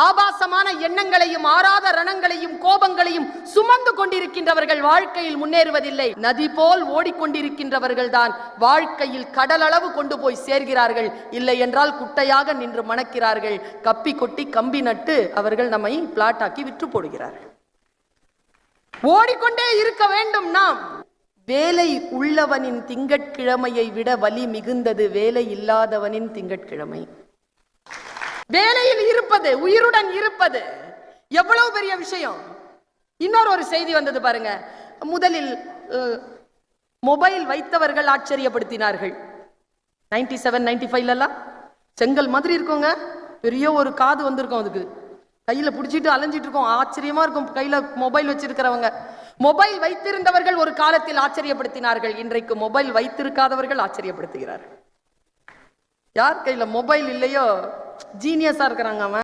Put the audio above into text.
ஆபாசமான எண்ணங்களையும் ஆறாத ரணங்களையும் கோபங்களையும் சுமந்து கொண்டிருக்கின்றவர்கள் வாழ்க்கையில் முன்னேறுவதில்லை. நதி போல் ஓடிக்கொண்டிருக்கின்றவர்கள் தான் வாழ்க்கையில் கடலளவு கொண்டு போய் சேர்கிறார்கள். இல்லை என்றால் குட்டையாக நின்று மணக்கிறார்கள். கப்பி கொட்டி கம்பி நட்டு அவர்கள் நம்மை பிளாட்டாக்கி விற்று போடுகிறார்கள். ஓடிக்கொண்டே இருக்க வேண்டும். நாம் வேலை உள்ளவனின் திங்கட்கிழமையை விட வலி மிகுந்தது வேலை இல்லாதவனின் திங்கட்கிழமை. வேலையில் இருப்பது, உயிருடன் இருப்பது எவ்வளவு பெரிய விஷயம். இன்னொரு ஒரு செய்தி வந்தது பாருங்க. முதலில் மொபைல் வைத்தவர்கள் ஆச்சரியப்படுத்தினார்கள். 97, 95 செங்கல் மாதிரி இருக்குங்க, பெரிய ஒரு காது வந்திருக்கும், அதுக்கு கையில பிடிச்சிட்டு அலைஞ்சிட்டு இருக்கோம். ஆச்சரியமா இருக்கும் கையில மொபைல் வச்சிருக்கிறவங்க. மொபைல் வைத்திருந்தவர்கள் ஒரு காலத்தில் ஆச்சரியப்படுத்தினார்கள். இன்றைக்கு மொபைல் வைத்திருக்காதவர்கள் ஆச்சரியப்படுத்துகிறார்கள். யார் கையில மொபைல் இல்லையோ ஜீனியஸா இருக்கிறாங்க.